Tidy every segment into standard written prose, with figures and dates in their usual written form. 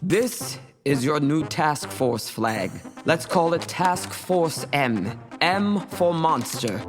This is your new task force flag. Let's call it Task Force M. M for monster.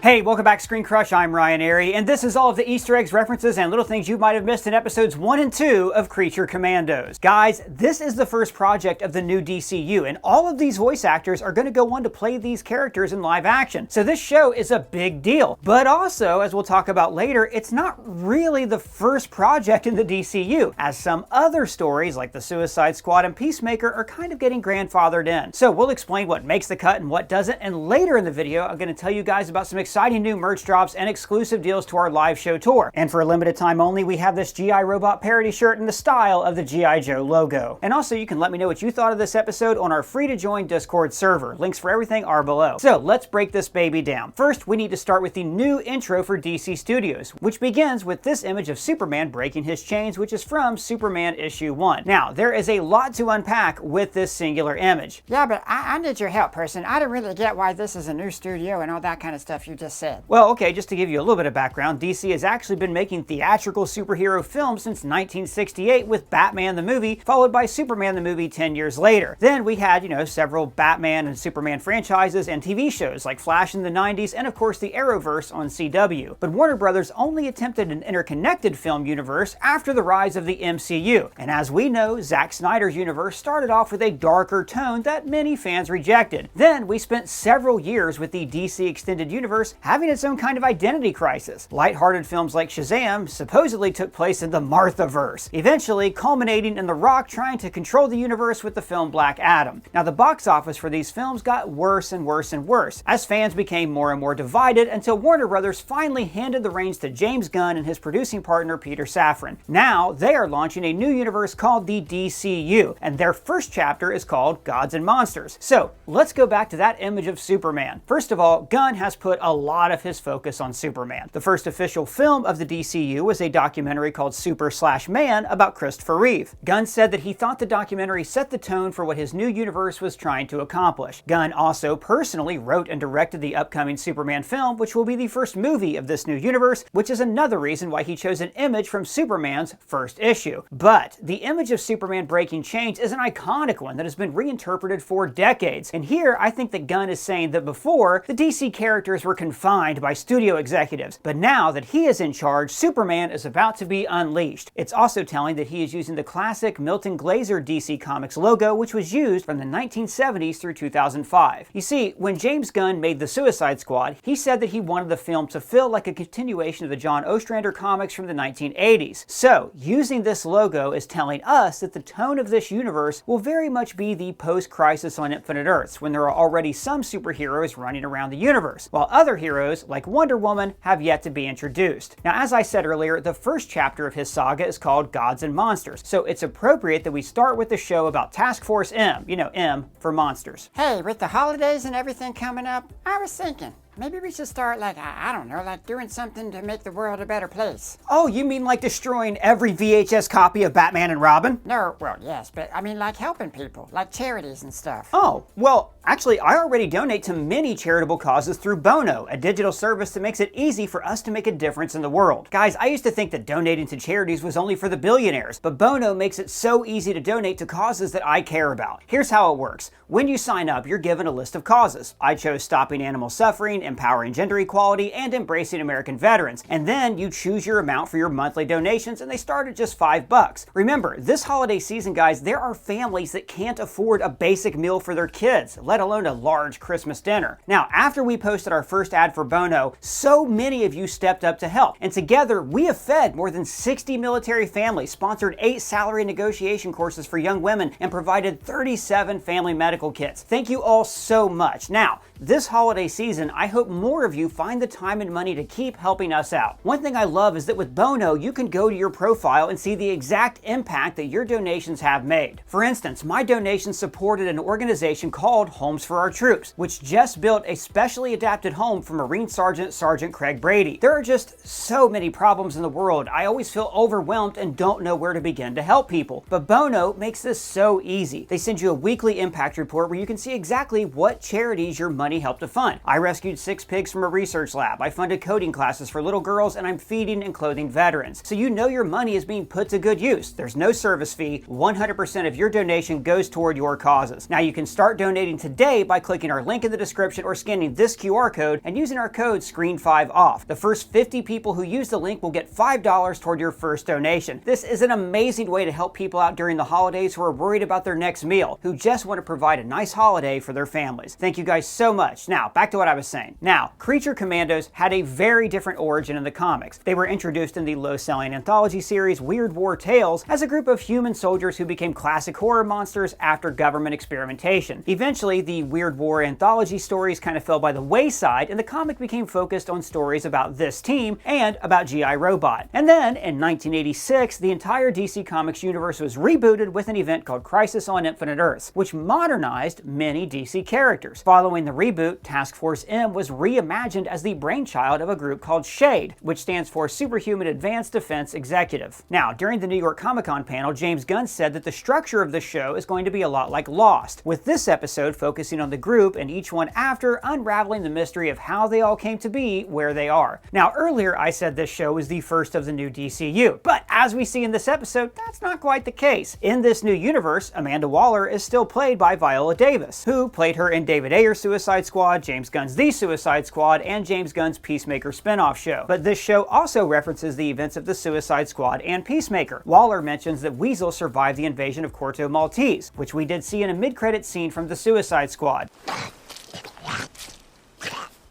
Hey, welcome back to ScreenCrush. I'm Ryan Airy, and this is all of the Easter eggs, references, and little things you might have missed in episodes 1 and 2 of Creature Commandos. Guys, this is the first project of the new DCU, and all of these voice actors are going to go on to play these characters in live action. So this show is a big deal. But also, as we'll talk about later, it's not really the first project in the DCU, as some other stories like the Suicide Squad and Peacemaker are kind of getting grandfathered in. So we'll explain what makes the cut and what doesn't, and later in the video, I'm going to tell you guys about some exciting new merch drops and exclusive deals to our live show tour. And for a limited time only, we have this G.I. Robot parody shirt in the style of the G.I. Joe logo. And also, you can let me know what you thought of this episode on our free-to-join Discord server. Links for everything are below. So let's break this baby down. First, we need to start with the new intro for DC Studios, which begins with this image of Superman breaking his chains, which is from Superman issue 1. Now, there is a lot to unpack with this singular image. Yeah, but I need your help, person. I don't really get why this is a new studio and all that kind of stuff you just said. Well, okay, just to give you a little bit of background, DC has actually been making theatrical superhero films since 1968 with Batman the movie, followed by Superman the movie 10 years later. Then we had, several Batman and Superman franchises and TV shows like Flash in the 90s and of course the Arrowverse on CW. But Warner Brothers only attempted an interconnected film universe after the rise of the MCU. And as we know, Zack Snyder's universe started off with a darker tone that many fans rejected. Then we spent several years with the DC Extended Universe having its own kind of identity crisis. Lighthearted films like Shazam supposedly took place in the Marthaverse, eventually culminating in The Rock trying to control the universe with the film Black Adam. Now, the box office for these films got worse and worse and worse, as fans became more and more divided until Warner Brothers finally handed the reins to James Gunn and his producing partner Peter Safran. Now, they are launching a new universe called the DCU, and their first chapter is called Gods and Monsters. So, let's go back to that image of Superman. First of all, Gunn has put a lot of his focus on Superman. The first official film of the DCU was a documentary called Super/Man about Christopher Reeve. Gunn said that he thought the documentary set the tone for what his new universe was trying to accomplish. Gunn also personally wrote and directed the upcoming Superman film, which will be the first movie of this new universe, which is another reason why he chose an image from Superman's first issue. But the image of Superman breaking chains is an iconic one that has been reinterpreted for decades. And here, I think that Gunn is saying that before, the DC characters were confined by studio executives, but now that he is in charge, Superman is about to be unleashed. It's also telling that he is using the classic Milton Glaser DC Comics logo, which was used from the 1970s through 2005. You see, when James Gunn made the Suicide Squad, he said that he wanted the film to feel like a continuation of the John Ostrander comics from the 1980s. So, using this logo is telling us that the tone of this universe will very much be the post-Crisis on Infinite Earths, when there are already some superheroes running around the universe, while other heroes, like Wonder Woman, have yet to be introduced. Now, as I said earlier, the first chapter of his saga is called Gods and Monsters, so it's appropriate that we start with the show about Task Force M, M for monsters. Hey, with the holidays and everything coming up, I was thinking, maybe we should start I don't know, doing something to make the world a better place. Oh, you mean like destroying every VHS copy of Batman and Robin? No, well, yes, but I mean helping people, like charities and stuff. Oh, well, actually, I already donate to many charitable causes through Bono, a digital service that makes it easy for us to make a difference in the world. Guys, I used to think that donating to charities was only for the billionaires, but Bono makes it so easy to donate to causes that I care about. Here's how it works. When you sign up, you're given a list of causes. I chose stopping animal suffering, empowering gender equality, and embracing American veterans. And then you choose your amount for your monthly donations, and they start at just $5. Remember, this holiday season, guys, there are families that can't afford a basic meal for their kids, let alone a large Christmas dinner. Now, after we posted our first ad for Bono, so many of you stepped up to help. And together, we have fed more than 60 military families, sponsored 8 salary negotiation courses for young women, and provided 37 family medical kits. Thank you all so much. Now, this holiday season, I hope more of you find the time and money to keep helping us out. One thing I love is that with Bono, you can go to your profile and see the exact impact that your donations have made. For instance, my donations supported an organization called Homes for Our Troops, which just built a specially adapted home for Marine Sergeant Craig Brady. There are just so many problems in the world. I always feel overwhelmed and don't know where to begin to help people. But Bono makes this so easy. They send you a weekly impact report where you can see exactly what charities your money money helped to fund. I rescued 6 pigs from a research lab. I funded coding classes for little girls, and I'm feeding and clothing veterans. So you know your money is being put to good use. There's no service fee. 100% of your donation goes toward your causes. Now you can start donating today by clicking our link in the description or scanning this QR code and using our code SCREEN5OFF. The first 50 people who use the link will get $5 toward your first donation. This is an amazing way to help people out during the holidays who are worried about their next meal, who just want to provide a nice holiday for their families. Thank you guys so much. Now, back to what I was saying. Now, Creature Commandos had a very different origin in the comics. They were introduced in the low-selling anthology series Weird War Tales as a group of human soldiers who became classic horror monsters after government experimentation. Eventually, the Weird War anthology stories kind of fell by the wayside, and the comic became focused on stories about this team and about G.I. Robot. And then, in 1986, the entire DC Comics universe was rebooted with an event called Crisis on Infinite Earths, which modernized many DC characters. Following the reboot, Task Force M was reimagined as the brainchild of a group called SHADE, which stands for Superhuman Advanced Defense Executive. Now, during the New York Comic Con panel, James Gunn said that the structure of the show is going to be a lot like Lost, with this episode focusing on the group and each one after unraveling the mystery of how they all came to be where they are. Now, earlier I said this show is the first of the new DCU, but as we see in this episode, that's not quite the case. In this new universe, Amanda Waller is still played by Viola Davis, who played her in David Ayer's Suicide Squad, James Gunn's The Suicide Squad, and James Gunn's Peacemaker spin-off show. But this show also references the events of the Suicide Squad and Peacemaker. Waller mentions that Weasel survived the invasion of Corto Maltese, which we did see in a mid-credit scene from the Suicide Squad.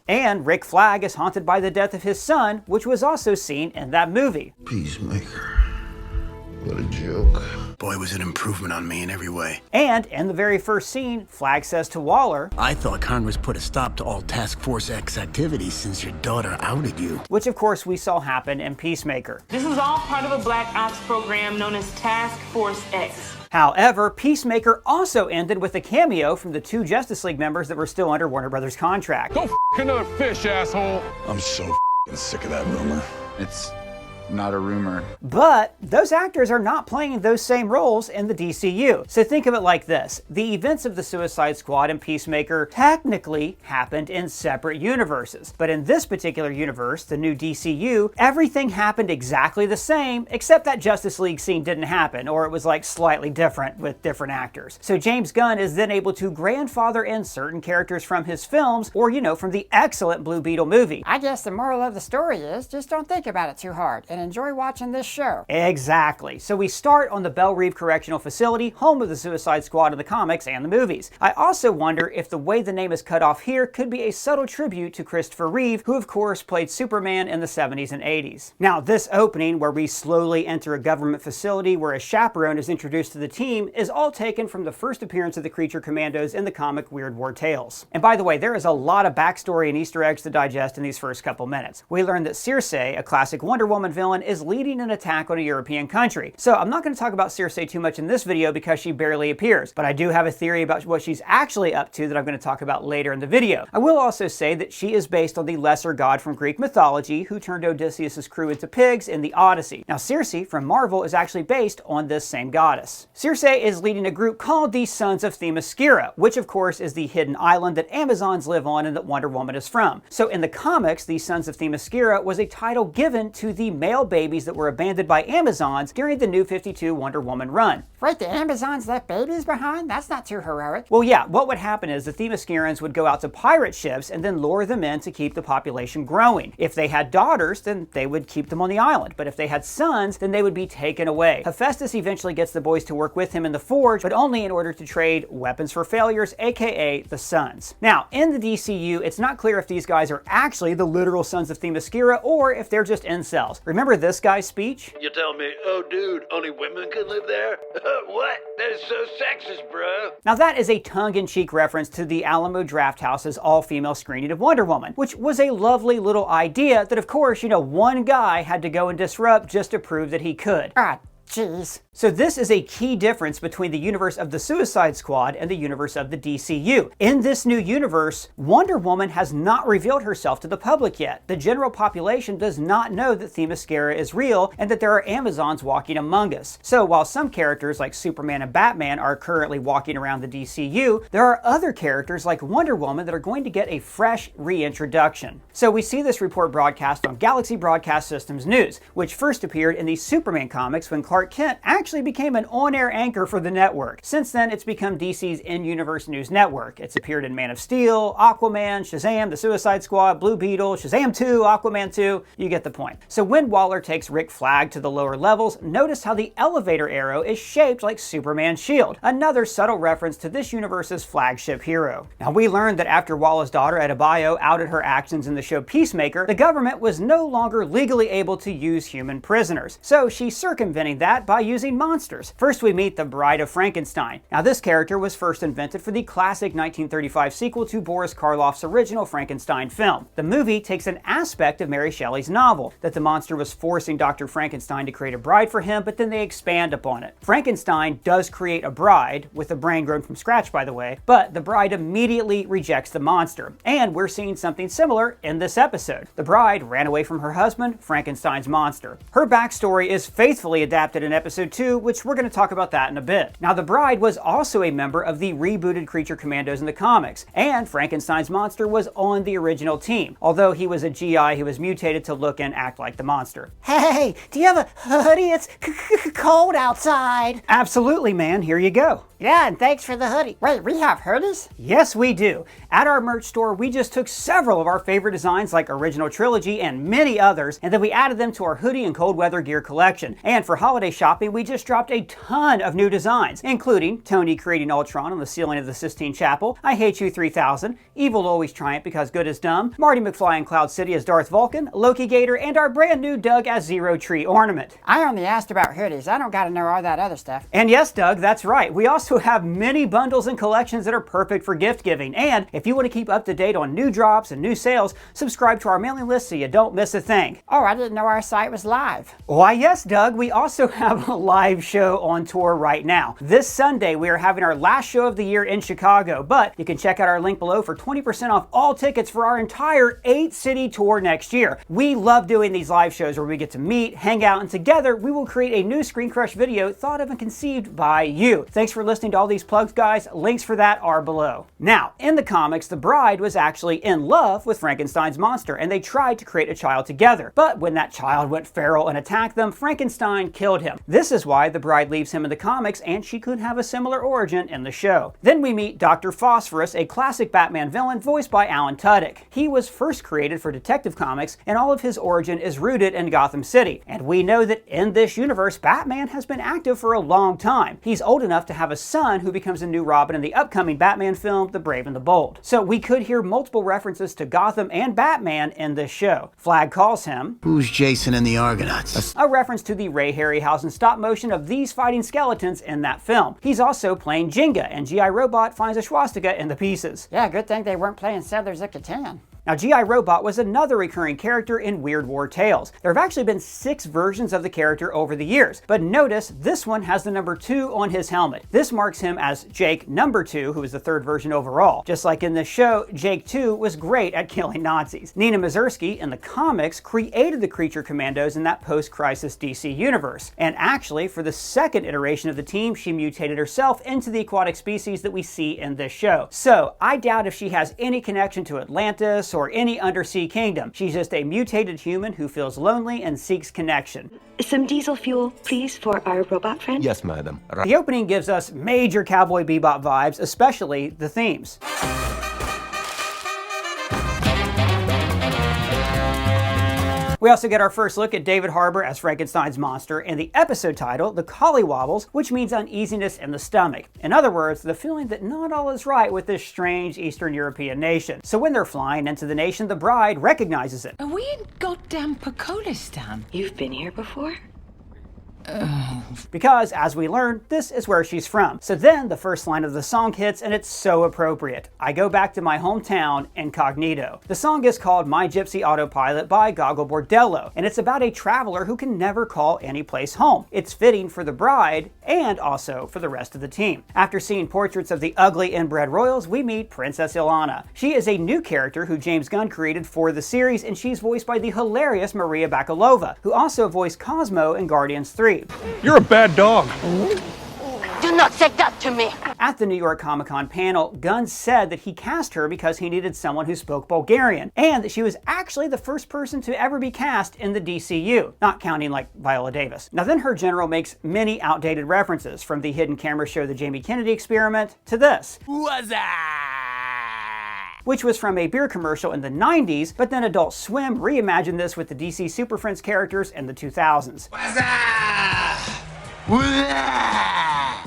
And Rick Flag is haunted by the death of his son, which was also seen in that movie. Peacemaker. What a joke. Boy, was an improvement on me in every way. And in the very first scene, Flag says to Waller, I thought Congress put a stop to all Task Force X activities since your daughter outed you. which of course we saw happen in Peacemaker. This is all part of a Black Ops program known as Task Force X. However, Peacemaker also ended with a cameo from the 2 Justice League members that were still under Warner Brothers contract. Go f another fish, asshole. I'm so sick of that rumor. It's not a rumor. But those actors are not playing those same roles in the DCU. So think of it like this. The events of the Suicide Squad and Peacemaker technically happened in separate universes. But in this particular universe, the new DCU, everything happened exactly the same, except that Justice League scene didn't happen, or it was like slightly different with different actors. So James Gunn is then able to grandfather in certain characters from his films, or from the excellent Blue Beetle movie. I guess the moral of the story is just don't think about it too hard and enjoy watching this show. Exactly. So we start on the Belle Reve Correctional Facility, home of the Suicide Squad in the comics and the movies. I also wonder if the way the name is cut off here could be a subtle tribute to Christopher Reeve, who of course played Superman in the 70s and 80s. Now, this opening, where we slowly enter a government facility where a chaperone is introduced to the team, is all taken from the first appearance of the Creature Commandos in the comic Weird War Tales. And by the way, there is a lot of backstory and Easter eggs to digest in these first couple minutes. We learn that Circe, a classic Wonder Woman villain, is leading an attack on a European country. So I'm not going to talk about Circe too much in this video because she barely appears, but I do have a theory about what she's actually up to that I'm going to talk about later in the video. I will also say that she is based on the lesser god from Greek mythology who turned Odysseus' crew into pigs in the Odyssey. Now, Circe from Marvel is actually based on this same goddess. Circe is leading a group called the Sons of Themyscira, which of course is the hidden island that Amazons live on and that Wonder Woman is from. So in the comics, the Sons of Themyscira was a title given to the male babies that were abandoned by Amazons during the New 52 Wonder Woman run. Wait, the Amazons left babies behind? That's not too heroic. Well, yeah, what would happen is the Themyscirans would go out to pirate ships and then lure them in to keep the population growing. If they had daughters, then they would keep them on the island, but if they had sons, then they would be taken away. Hephaestus eventually gets the boys to work with him in the Forge, but only in order to trade weapons for failures, aka the Sons. Now, in the DCU, it's not clear if these guys are actually the literal Sons of Themyscira or if they're just incels. Remember this guy's speech? You tell me, oh dude, only women can live there? What? That is so sexist, bro. Now that is a tongue-in-cheek reference to the Alamo Drafthouse's all-female screening of Wonder Woman, which was a lovely little idea that of course, one guy had to go and disrupt just to prove that he could. Ah, Jeez. So this is a key difference between the universe of the Suicide Squad and the universe of the DCU. In this new universe, Wonder Woman has not revealed herself to the public yet. The general population does not know that Themyscira is real and that there are Amazons walking among us. So while some characters like Superman and Batman are currently walking around the DCU, there are other characters like Wonder Woman that are going to get a fresh reintroduction. So we see this report broadcast on Galaxy Broadcast Systems News, which first appeared in the Superman comics when Clark Kent actually became an on-air anchor for the network. Since then, it's become DC's in-universe news network. It's appeared in Man of Steel, Aquaman, Shazam, The Suicide Squad, Blue Beetle, Shazam 2, Aquaman 2, you get the point. So when Waller takes Rick Flag to the lower levels, notice how the elevator arrow is shaped like Superman's shield, another subtle reference to this universe's flagship hero. Now we learned that after Waller's daughter Adebayo outed her actions in the show Peacemaker, the government was no longer legally able to use human prisoners. So she's circumventing that by using monsters. First we meet the Bride of Frankenstein. Now this character was first invented for the classic 1935 sequel to Boris Karloff's original Frankenstein film. The movie takes an aspect of Mary Shelley's novel, that the monster was forcing Dr. Frankenstein to create a bride for him, but then they expand upon it. Frankenstein does create a bride, with a brain grown from scratch by the way, but the bride immediately rejects the monster. And we're seeing something similar in this episode. The bride ran away from her husband, Frankenstein's monster. Her backstory is faithfully adapted in episode 2, which we're going to talk about that in a bit. Now the bride was also a member of the rebooted Creature Commandos in the comics, and Frankenstein's monster was on the original team, although he was a GI who was mutated to look and act like the monster. Hey, do you have a hoodie? It's cold outside. Absolutely, man, here you go. Yeah, and thanks for the hoodie. Wait, we have hoodies? Yes, we do. At our merch store, we just took several of our favorite designs like Original Trilogy and many others, and then we added them to our hoodie and cold weather gear collection. And for holiday shopping, we just dropped a ton of new designs, including Tony creating Ultron on the ceiling of the Sistine Chapel, I Hate You 3000, Evil will always triumph because good is dumb, Marty McFly in Cloud City as Darth Vulcan, Loki Gator, and our brand new Doug as Zero Tree ornament. I only asked about hoodies. I don't gotta know all that other stuff. And yes, Doug, that's right. We also have many bundles and collections that are perfect for gift giving. And if you want to keep up to date on new drops and new sales, subscribe to our mailing list so you don't miss a thing. Oh, I didn't know our site was live. Why yes, Doug, we also have a live show on tour right now. This Sunday, we are having our last show of the year in Chicago, but you can check out our link below for 20% off all tickets for our entire 8-city tour next year. We love doing these live shows where we get to meet, hang out, and together we will create a new ScreenCrush video thought of and conceived by you. Thanks for listening to all these plugs, guys. Links for that are below. Now, in the comics, the bride was actually in love with Frankenstein's monster, and they tried to create a child together. But when that child went feral and attacked them, Frankenstein killed him. This is why the bride leaves him in the comics, and she could have a similar origin in the show. Then we meet Dr. Phosphorus, a classic Batman villain voiced by Alan Tudyk. He was first created for Detective Comics, and all of his origin is rooted in Gotham City. And we know that in this universe, Batman has been active for a long time. He's old enough to have a son who becomes a new Robin in the upcoming Batman film, The Brave and the Bold. So we could hear multiple references to Gotham and Batman in this show. Flag calls him, Who's Jason and the Argonauts? a reference to the Ray Harryhausen stop motion of these fighting skeletons in that film. He's also playing Jenga, and G.I. Robot finds a swastika in the pieces. Yeah, good thing they weren't playing Settlers of Catan. Now, G.I. Robot was another recurring character in Weird War Tales. There have actually been 6 versions of the character over the years, but notice this one has the number 2 on his helmet. This marks him as Jake number 2, who is the 3rd version overall. Just like in the show, Jake 2 was great at killing Nazis. Nina Mazursky in the comics created the Creature Commandos in that post-crisis DC universe. And actually, for the 2nd iteration of the team, she mutated herself into the aquatic species that we see in this show. So, I doubt if she has any connection to Atlantis or any undersea kingdom. She's just a mutated human who feels lonely and seeks connection. Some diesel fuel, please, for our robot friend? Yes, madam. The opening gives us major Cowboy Bebop vibes, especially the themes. We also get our first look at David Harbour as Frankenstein's monster and the episode title, The Collywobbles, which means uneasiness in the stomach. In other words, the feeling that not all is right with this strange Eastern European nation. So when they're flying into the nation, the bride recognizes it. Are we in goddamn Pocolistan? You've been here before? Because, as we learn, this is where she's from. So then the first line of the song hits, and it's so appropriate. I go back to my hometown, incognito. The song is called My Gypsy Autopilot by Gogol Bordello, and it's about a traveler who can never call any place home. It's fitting for the bride, and also for the rest of the team. After seeing portraits of the ugly inbred royals, we meet Princess Ilana. She is a new character who James Gunn created for the series, and she's voiced by the hilarious Maria Bakalova, who also voiced Cosmo in Guardians 3. You're a bad dog. Do not say that to me! At the New York Comic Con panel, Gunn said that he cast her because he needed someone who spoke Bulgarian, and that she was actually the first person to ever be cast in the DCU, not counting like Viola Davis. Now then her general makes many outdated references, from the hidden camera show The Jamie Kennedy Experiment to this. Which was from a beer commercial in the 90s, but then Adult Swim reimagined this with the DC Super Friends characters in the 2000s.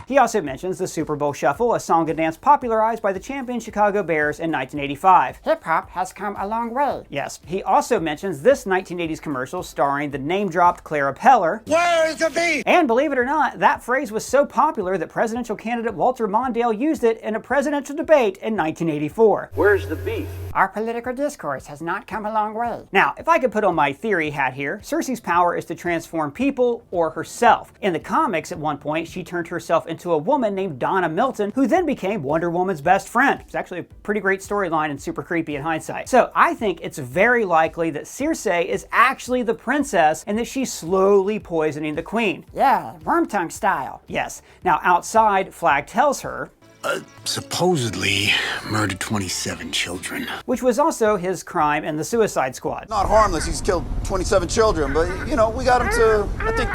He also mentions the Super Bowl Shuffle, a song and dance popularized by the champion Chicago Bears in 1985. Hip-hop has come a long way. Yes, he also mentions this 1980s commercial starring the name-dropped Clara Peller. Where's the beef? And believe it or not, that phrase was so popular that presidential candidate Walter Mondale used it in a presidential debate in 1984. Where's the beef? Our political discourse has not come a long way. Now, if I could put on my theory hat here, Cersei's power is to transform people or herself. In the comics, at one point, she turned herself into a woman named Donna Milton, who then became Wonder Woman's best friend. It's actually a pretty great storyline and super creepy in hindsight. So I think it's very likely that Cersei is actually the princess and that she's slowly poisoning the queen. Yeah, Wormtongue style. Yes. Now outside, Flag tells her, supposedly murdered 27 children. Which was also his crime in the Suicide Squad. Not harmless, he's killed 27 children, but you know, we got him to, I think,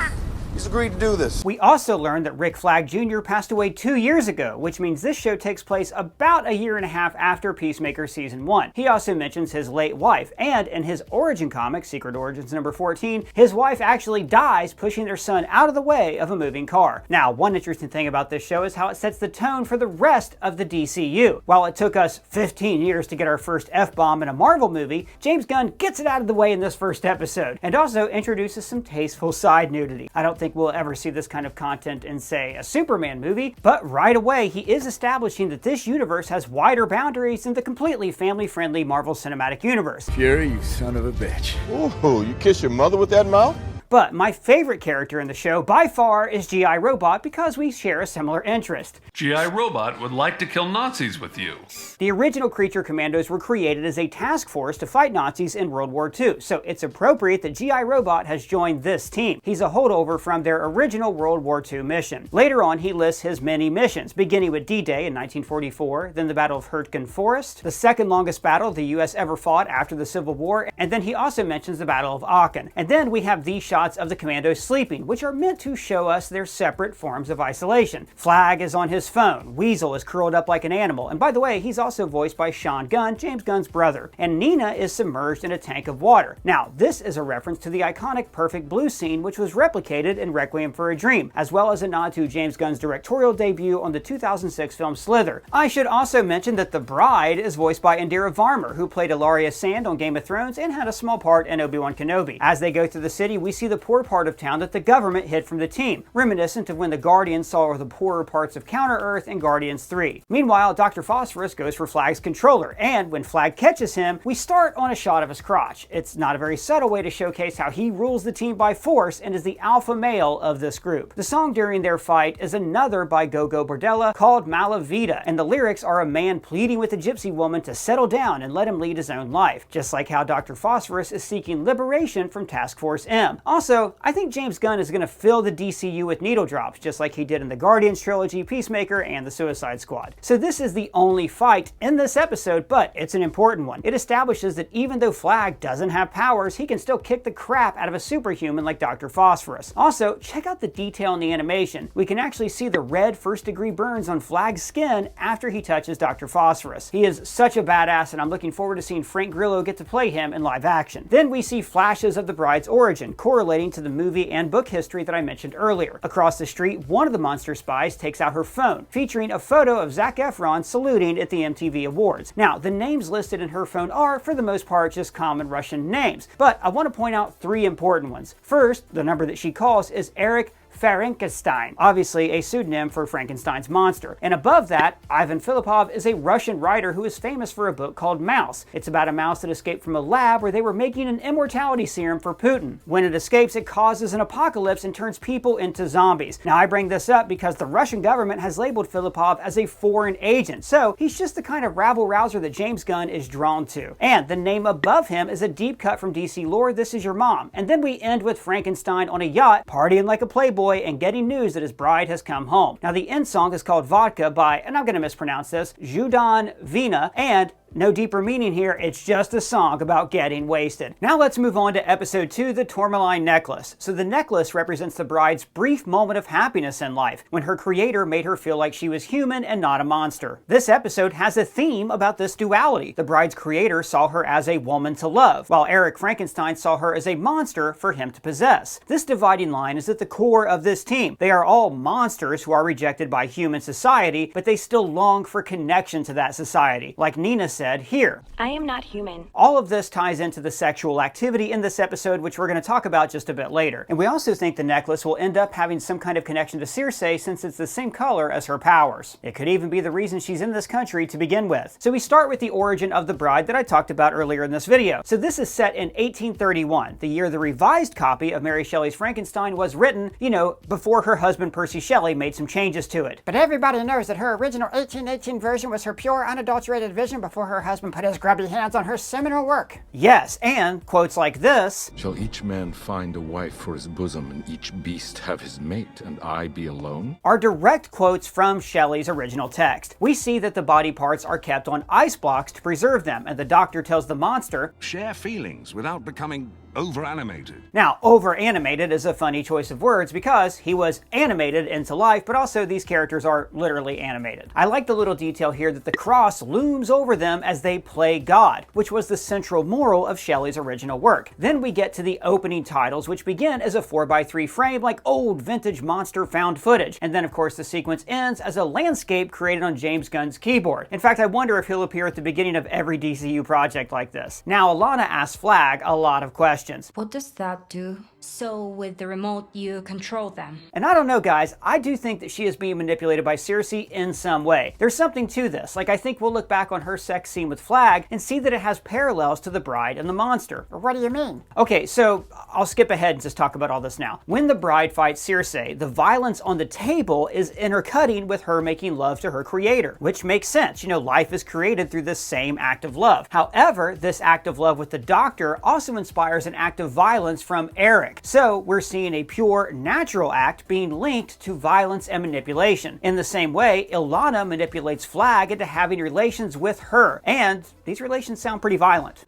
he's agreed to do this. We also learned that Rick Flag Jr. passed away 2 years ago, which means this show takes place about a year and a half after Peacemaker Season 1. He also mentions his late wife, and in his origin comic, Secret Origins number 14, his wife actually dies pushing their son out of the way of a moving car. Now, one interesting thing about this show is how it sets the tone for the rest of the DCU. While it took us 15 years to get our first F-bomb in a Marvel movie, James Gunn gets it out of the way in this first episode, and also introduces some tasteful side nudity. I don't think we'll ever see this kind of content in, say, a Superman movie, but right away he is establishing that this universe has wider boundaries than the completely family-friendly Marvel Cinematic Universe. Fury, you son of a bitch. Ooh, you kiss your mother with that mouth? But my favorite character in the show by far is G.I. Robot because we share a similar interest. G.I. Robot would like to kill Nazis with you. The original Creature Commandos were created as a task force to fight Nazis in World War II, so it's appropriate that G.I. Robot has joined this team. He's a holdover from their original World War II mission. Later on, he lists his many missions, beginning with D-Day in 1944, then the Battle of Hurtgen Forest, the second longest battle the U.S. ever fought after the Civil War, and then he also mentions the Battle of Aachen. And then we have these shots of the Commandos sleeping, which are meant to show us their separate forms of isolation. Flag is on his phone, Weasel is curled up like an animal, and by the way, he's also voiced by Sean Gunn, James Gunn's brother, and Nina is submerged in a tank of water. Now, this is a reference to the iconic Perfect Blue scene, which was replicated in Requiem for a Dream, as well as a nod to James Gunn's directorial debut on the 2006 film Slither. I should also mention that the bride is voiced by Indira Varma, who played Ilaria Sand on Game of Thrones and had a small part in Obi-Wan Kenobi. As they go through the city, we see the poor part of town that the government hid from the team, reminiscent of when the Guardians saw the poorer parts of Counter-Earth in Guardians 3. Meanwhile, Dr. Phosphorus goes for Flag's controller, and when Flag catches him, we start on a shot of his crotch. It's not a very subtle way to showcase how he rules the team by force and is the alpha male of this group. The song during their fight is another by Gogol Bordello called Malavita, and the lyrics are a man pleading with a gypsy woman to settle down and let him lead his own life, just like how Dr. Phosphorus is seeking liberation from Task Force M. Also, I think James Gunn is going to fill the DCU with needle drops, just like he did in the Guardians trilogy, Peacemaker, and the Suicide Squad. So this is the only fight in this episode, but it's an important one. It establishes that even though Flag doesn't have powers, he can still kick the crap out of a superhuman like Dr. Phosphorus. Also, check out the detail in the animation. We can actually see the red first-degree burns on Flag's skin after he touches Dr. Phosphorus. He is such a badass, and I'm looking forward to seeing Frank Grillo get to play him in live action. Then we see flashes of the bride's origin, correlating to the movie and book history that I mentioned earlier. Across the street, one of the monster spies takes out her phone, featuring a photo of Zac Efron saluting at the MTV Awards. Now, the names listed in her phone are, for the most part, just common Russian names, but I want to point out 3 important ones. First, the number that she calls is Eric Frankenstein, obviously a pseudonym for Frankenstein's monster. And above that, Ivan Filippov is a Russian writer who is famous for a book called Mouse. It's about a mouse that escaped from a lab where they were making an immortality serum for Putin. When it escapes, it causes an apocalypse and turns people into zombies. Now, I bring this up because the Russian government has labeled Filippov as a foreign agent, so he's just the kind of rabble-rouser that James Gunn is drawn to. And the name above him is a deep cut from DC lore, This Is Your Mom. And then we end with Frankenstein on a yacht, partying like a playboy and getting news that his bride has come home. Now, the end song is called Vodka by, and I'm going to mispronounce this, Zhudan Vina, and no deeper meaning here, it's just a song about getting wasted. Now let's move on to episode 2, the Tourmaline Necklace. So the necklace represents the bride's brief moment of happiness in life, when her creator made her feel like she was human and not a monster. This episode has a theme about this duality. The bride's creator saw her as a woman to love, while Eric Frankenstein saw her as a monster for him to possess. This dividing line is at the core of this team. They are all monsters who are rejected by human society, but they still long for connection to that society. Like Nina said here, I am not human. All of this ties into the sexual activity in this episode, which we're going to talk about just a bit later. And we also think the necklace will end up having some kind of connection to Circe since it's the same color as her powers. It could even be the reason she's in this country to begin with. So we start with the origin of the bride that I talked about earlier in this video. So this is set in 1831, the year the revised copy of Mary Shelley's Frankenstein was written, you know, before her husband Percy Shelley made some changes to it. But everybody knows that her original 1818 version was her pure, unadulterated vision before her husband put his grubby hands on her seminal work. Yes, and quotes like this, Shall each man find a wife for his bosom, and each beast have his mate, and I be alone? Are direct quotes from Shelley's original text. We see that the body parts are kept on ice blocks to preserve them, and the doctor tells the monster, share feelings without becoming over-animated. Now, over-animated is a funny choice of words because he was animated into life, but also these characters are literally animated. I like the little detail here that the cross looms over them as they play God, which was the central moral of Shelley's original work. Then we get to the opening titles, which begin as a 4x3 frame like old vintage monster found footage. And then, of course, the sequence ends as a landscape created on James Gunn's keyboard. In fact, I wonder if he'll appear at the beginning of every DCU project like this. Now, Alana asks Flag a lot of questions. What does that do? So with the remote, you control them. And I don't know, guys, I do think that she is being manipulated by Circe in some way. There's something to this. Like, I think we'll look back on her sex scene with Flag and see that it has parallels to the bride and the monster. What do you mean? Okay, so I'll skip ahead and just talk about all this now. When the bride fights Circe, the violence on the table is intercutting with her making love to her creator, which makes sense. You know, life is created through this same act of love. However, this act of love with the doctor also inspires an act of violence from Eric. So we're seeing a pure, natural act being linked to violence and manipulation. In the same way, Ilana manipulates Flag into having relations with her, and these relations sound pretty violent.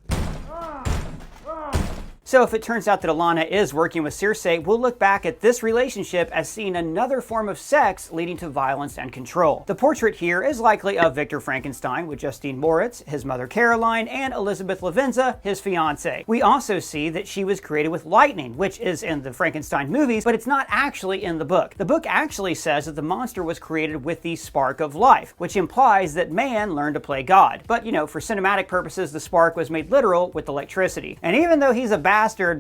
So if it turns out that Ilana is working with Circe, we'll look back at this relationship as seeing another form of sex leading to violence and control. The portrait here is likely of Victor Frankenstein with Justine Moritz, his mother Caroline, and Elizabeth Lavenza, his fiancée. We also see that she was created with lightning, which is in the Frankenstein movies, but it's not actually in the book. The book actually says that the monster was created with the spark of life, which implies that man learned to play God. But, you know, for cinematic purposes, the spark was made literal with electricity. And even though he's a bastard,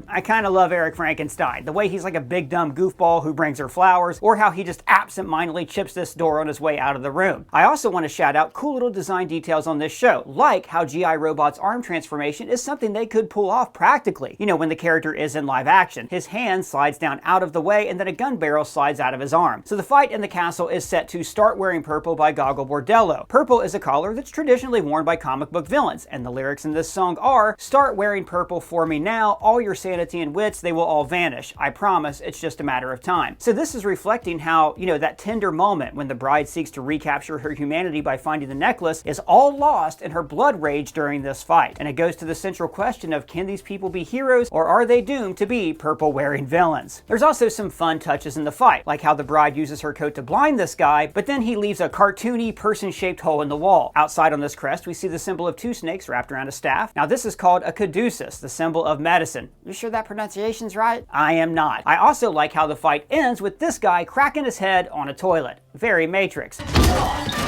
I kind of love Eric Frankenstein. The way he's like a big dumb goofball who brings her flowers, or how he just absent-mindedly chips this door on his way out of the room. I also want to shout out cool little design details on this show, like how G.I. Robot's arm transformation is something they could pull off practically. You know, when the character is in live action. His hand slides down out of the way and then a gun barrel slides out of his arm. So the fight in the castle is set to Start Wearing Purple by Gogol Bordello. Purple is a color that's traditionally worn by comic book villains, and the lyrics in this song are, "Start wearing purple for me now, all your sanity and wits, they will all vanish. I promise, it's just a matter of time." So this is reflecting how, you know, that tender moment when the bride seeks to recapture her humanity by finding the necklace is all lost in her blood rage during this fight. And it goes to the central question of, can these people be heroes or are they doomed to be purple-wearing villains? There's also some fun touches in the fight, like how the bride uses her coat to blind this guy, but then he leaves a cartoony person-shaped hole in the wall. Outside on this crest, we see the symbol of two snakes wrapped around a staff. Now this is called a caduceus, the symbol of medicine. You sure that pronunciation's right? I am not. I also like how the fight ends with this guy cracking his head on a toilet. Very Matrix.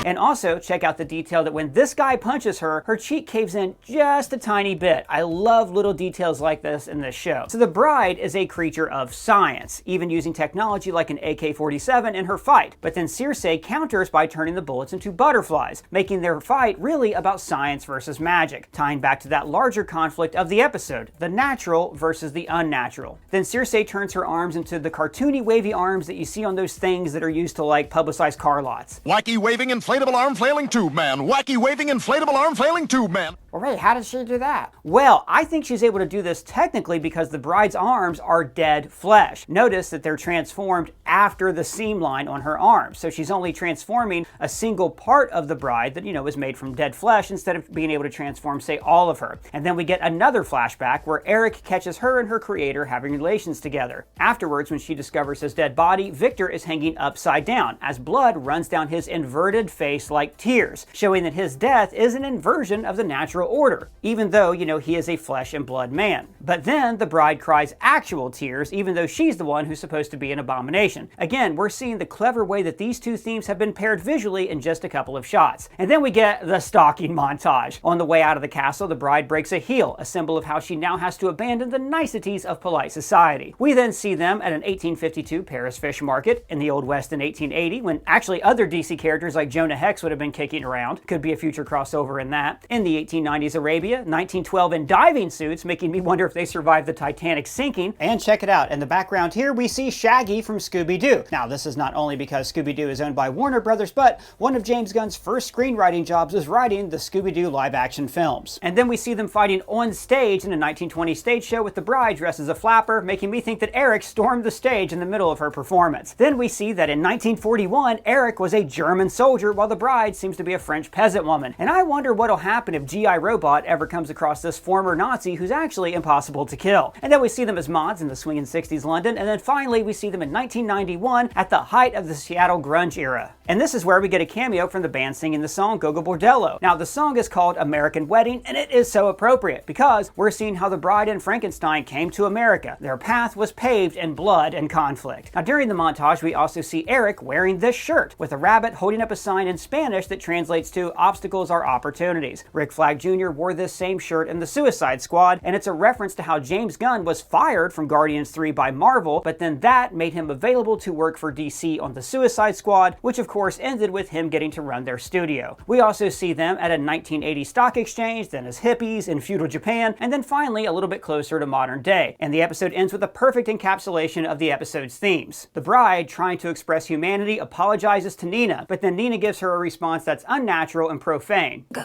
And also, check out the detail that when this guy punches her, her cheek caves in just a tiny bit. I love little details like this in this show. So the bride is a creature of science, even using technology like an AK-47 in her fight. But then Circe counters by turning the bullets into butterflies, making their fight really about science versus magic, tying back to that larger conflict of the episode, the natural versus the unnatural. Then Circe turns her arms into the cartoony wavy arms that you see on those things that are used to like publicize car lots. Wacky waving inflatable arm flailing tube man. Wacky waving inflatable arm flailing tube man. Well, wait, how did she do that? Well, I think she's able to do this technically because the bride's arms are dead flesh. Notice that they're transformed after the seam line on her arms. So she's only transforming a single part of the bride that, is made from dead flesh instead of being able to transform, say, all of her. And then we get another flashback where Eric catches her and her creator having relations together. Afterwards, when she discovers his dead body, Victor is hanging upside down as blood runs down his inverted face like tears, showing that his death is an inversion of the natural order, even though, he is a flesh and blood man. But then the bride cries actual tears, even though she's the one who's supposed to be an abomination. Again, we're seeing the clever way that these two themes have been paired visually in just a couple of shots. And then we get the stalking montage. On the way out of the castle, the bride breaks a heel, a symbol of how she now has to abandon the niceties of polite society. We then see them at an 1852 Paris fish market in the Old West in 1880, when actually other DC characters like Jonah Hex would have been kicking around. Could be a future crossover in that. In the 1890s Arabia, 1912 in diving suits, making me wonder if they survived the Titanic sinking. And check it out, in the background here we see Shaggy from Scooby-Doo. Now this is not only because Scooby-Doo is owned by Warner Brothers, but one of James Gunn's first screenwriting jobs was writing the Scooby-Doo live-action films. And then we see them fighting on stage in a 1920 stage show with the bride dressed as a flapper, making me think that Eric stormed the stage in the middle of her performance. Then we see that in 1941, Eric was a German soldier while the bride seems to be a French peasant woman. And I wonder what'll happen if G.I. Robot ever comes across this former Nazi who's actually impossible to kill. And then we see them as mods in the swinging 60s London, and then finally we see them in 1991 at the height of the Seattle grunge era. And this is where we get a cameo from the band singing the song Go Go Bordello. Now the song is called American Wedding, and it is so appropriate because we're seeing how the bride and Frankenstein came to America. Their path was paved in blood and conflict. Now during the montage we also see Eric wearing this shirt with a rabbit holding up a sign in Spanish that translates to obstacles are opportunities. Rick Flag Jr. wore this same shirt in the Suicide Squad, and it's a reference to how James Gunn was fired from Guardians 3 by Marvel, but then that made him available to work for DC on the Suicide Squad, which of course ended with him getting to run their studio. We also see them at a 1980 stock exchange, then as hippies in feudal Japan, and then finally a little bit closer to modern day. And the episode ends with a perfect encapsulation of the episode's themes. The bride, trying to express humanity, apologizes to Nina, but then Nina gives her a response that's unnatural and profane. Go.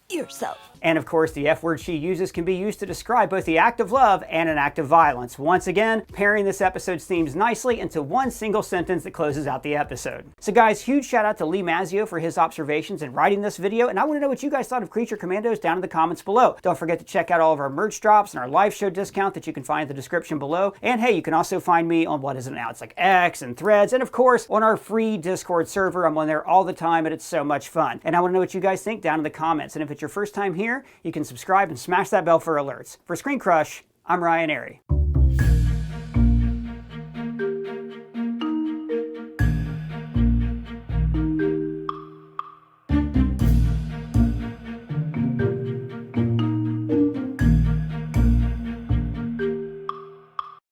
Yourself. And of course, the F word she uses can be used to describe both the act of love and an act of violence. Once again, pairing this episode's themes nicely into one single sentence that closes out the episode. So guys, huge shout out to Lee Mazzio for his observations in writing this video, and I want to know what you guys thought of Creature Commandos down in the comments below. Don't forget to check out all of our merch drops and our live show discount that you can find in the description below. And hey, you can also find me on what is it now? It's like X and Threads, and of course, on our free Discord server. I'm on there all the time, and it's so much fun. And I want to know what you guys think down in the comments. And if it's your first time here, you can subscribe and smash that bell for alerts. For ScreenCrush, I'm Ryan Airy.